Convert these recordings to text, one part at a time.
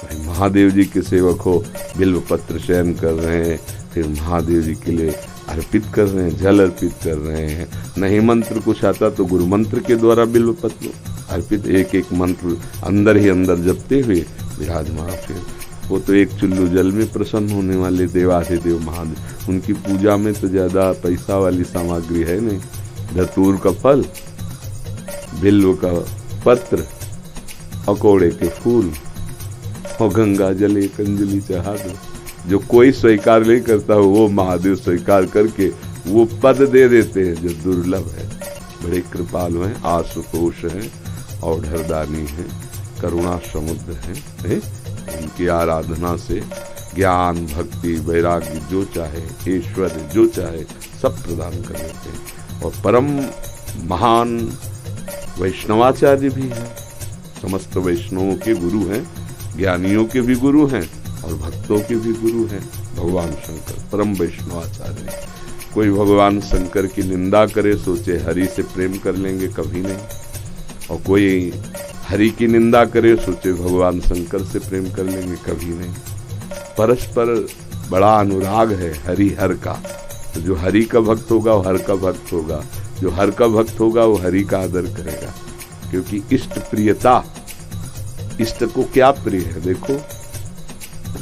भाई महादेव जी के सेवक हो, बिल्व पत्र चयन कर रहे हैं, फिर महादेव जी के लिए अर्पित कर रहे हैं, जल अर्पित कर रहे हैं। नहीं मंत्र कुछ आता तो गुरु मंत्र के द्वारा बिल्व पत्र अर्पित, एक एक मंत्र अंदर ही अंदर जपते हुए विराजमान। फिर वो तो एक चुल्लू जल में प्रसन्न होने वाले देवाधिदेव महादेव, उनकी पूजा में तो ज्यादा पैसा वाली सामग्री है नहीं। धतूर का फल, बिल्व का पत्र, अकोड़े के फूल और गंगा जल एक अंजलि चढ़ा दो। जो कोई स्वीकार नहीं करता हो वो महादेव स्वीकार करके वो पद दे देते हैं जो दुर्लभ है। बड़े कृपालु हैं, आशुतोष हैं, औढ़रदानी हैं, करुणा समुद्र हैं। उनकी आराधना से ज्ञान, भक्ति, वैराग्य जो चाहे, ऐश्वर्य जो चाहे सब प्रदान कर देते हैं। और परम महान वैष्णवाचार्य भी हैं, समस्त वैष्णवों के गुरु हैं, ज्ञानियों के भी गुरु हैं और भक्तों के भी गुरु हैं भगवान शंकर, परम वैष्णवाचार्य। कोई भगवान शंकर की निंदा करे सोचे हरि से प्रेम कर लेंगे, कभी नहीं। और कोई हरि की निंदा करे सोचे भगवान शंकर से प्रेम कर लेंगे, कभी नहीं। परस्पर बड़ा अनुराग है हरि हर का। तो जो हरि का भक्त होगा वो हर का भक्त होगा, जो हर का भक्त होगा वो हरि का आदर करेगा। क्योंकि इष्ट प्रियता, इष्ट को क्या प्रिय है, देखो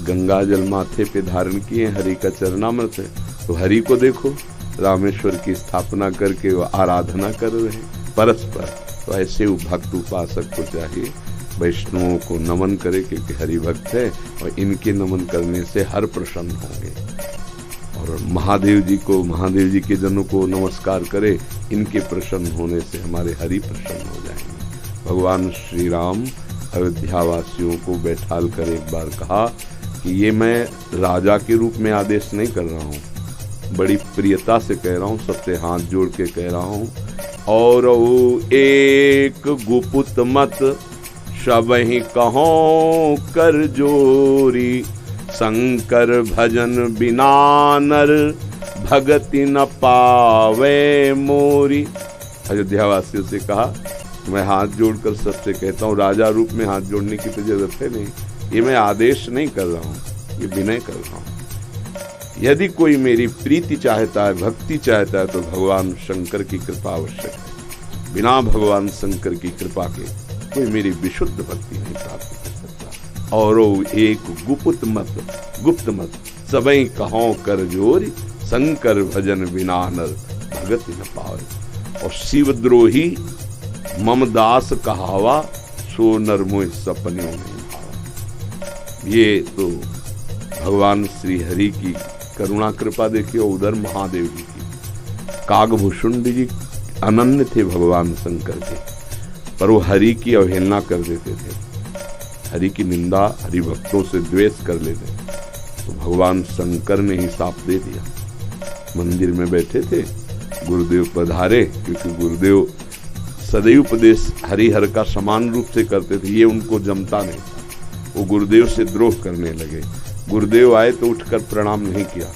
गंगा जल माथे पे धारण किए, हरि का चरणामृत है, तो हरि को देखो रामेश्वर की स्थापना करके वो आराधना कर रहे हैं परस्पर। तो ऐसे भक्त उपासक को चाहिए वैष्णवों को नमन करे, क्योंकि हरि भक्त है और इनके नमन करने से हर प्रसन्न होंगे। और महादेव जी को, महादेव जी के जनों को नमस्कार करे, इनके प्रसन्न होने से हमारे हरि प्रसन्न हो जाएंगे। भगवान श्री राम अयोध्या वासियों को बैठाल कर एक बार कहा कि ये मैं राजा के रूप में आदेश नहीं कर रहा हूँ, बड़ी प्रियता से कह रहा हूँ, सबसे हाथ जोड़ के कह रहा हूँ। और एक गुपुत मत सबहि कहो कर जोरी, शंकर भजन बिना नर भगति न पावे मोरी। अयोध्या वासियों से कहा मैं हाथ जोड़कर सबसे कहता हूँ, राजा रूप में हाथ जोड़ने की तो जरूरत है नहीं, ये मैं आदेश नहीं कर रहा हूँ, ये विनय कर रहा हूँ। यदि कोई मेरी प्रीति चाहता है, भक्ति चाहता है, तो भगवान शंकर की कृपा आवश्यक है। बिना भगवान शंकर की कृपा के कोई मेरी विशुद्ध भक्ति नहीं प्राप्त कर सकता। और एक गुप्त मत सबई कहो कर जोरी, शंकर भजन बिना नर भगति न पावे। और शिवद्रोही मम दास कहावा, सो नर मोह सपनों में भावा। ये तो भगवान श्री हरि की करुणा कृपा देखिए। उधर महादेव जी की, कागभूषुंड जी अनन्य थे भगवान शंकर के, पर वो हरि की अवहेलना कर देते थे, हरि की निंदा, हरि भक्तों से द्वेष कर लेते। तो भगवान शंकर ने ही साप दे दिया। मंदिर में बैठे थे, गुरुदेव पधारे, क्योंकि गुरुदेव सदैव उपदेश हरिहर का समान रूप से करते थे, ये उनको जमता नहीं था। वो गुरुदेव से द्रोह करने लगे। गुरुदेव आए तो उठकर प्रणाम नहीं किया।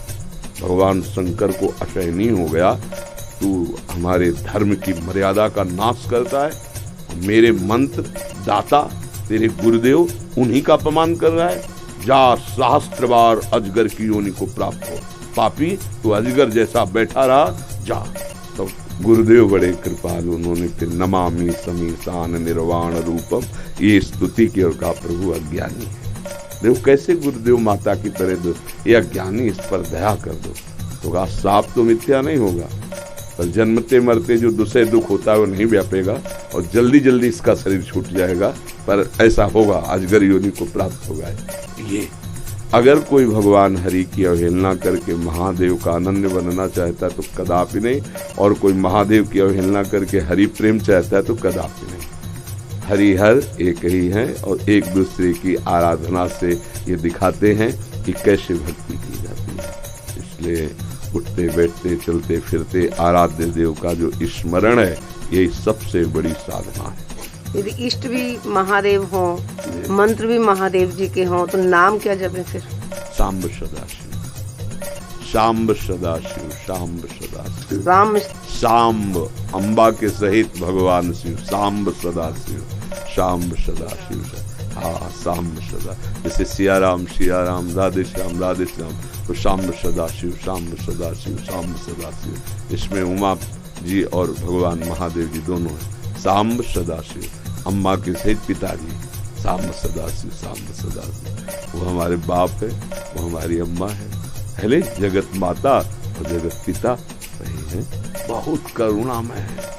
भगवान शंकर को असहनीय हो गया, तू हमारे धर्म की मर्यादा का नाश करता है, मेरे मंत्र दाता तेरे गुरुदेव उन्हीं का अपमान कर रहा है। जा सहस्त्र बार अजगर की योनि को प्राप्त हो, पापी तू अजगर जैसा बैठा रहा, जा। तो गुरुदेव बड़े कृपालु, उन्होंने फिर नमामि समीसान निर्वाण रूपम ये स्तुति की और कहा प्रभु अज्ञानी है। देखो कैसे गुरुदेव माता की तरह दो, ये अज्ञानी, इस पर दया कर दो। तो कहा साप तो मिथ्या नहीं होगा, पर जन्मते मरते जो दूसरे दुख होता है वो नहीं व्यापेगा और जल्दी जल्दी इसका शरीर छूट जाएगा, पर ऐसा होगा अजगर योनि को प्राप्त होगा। ये अगर कोई भगवान हरि की अवहेलना करके महादेव का अनन्य बनना चाहता है तो कदापि नहीं, और कोई महादेव की अवहेलना करके हरि प्रेम चाहता है तो कदापि नहीं। हरिहर एक ही हैं और एक दूसरे की आराधना से ये दिखाते हैं कि कैसे भक्ति की जाती है। इसलिए उठते बैठते चलते फिरते आराध्य देव का जो स्मरण है, यही सबसे बड़ी साधना है। यदि इष्ट भी महादेव हो, मंत्र भी महादेव जी के हों, तो नाम क्या जपे फिर? सांब सदाशिव, सांब सदाशिव, सांब सदाशिव, राम सांब अम्बा के सहित भगवान शिव, सांब सदाशिव, सांब सदाशिव। हाँ, सांब सदा, जैसे सिया राम राधे श्याम, तो सांब सदा शिव, सांब सदा शिव, सांब सदा शिव। इसमें उमा जी और भगवान महादेव जी दोनों हैं। सांब सदा शिव, अम्मा के सहित पिताजी, सांब सदा शिव, सांब सदा शिव। वो हमारे बाप है, वो हमारी अम्मा है ले जगत माता और जगत पिता वही है। बहुत करुणामय है,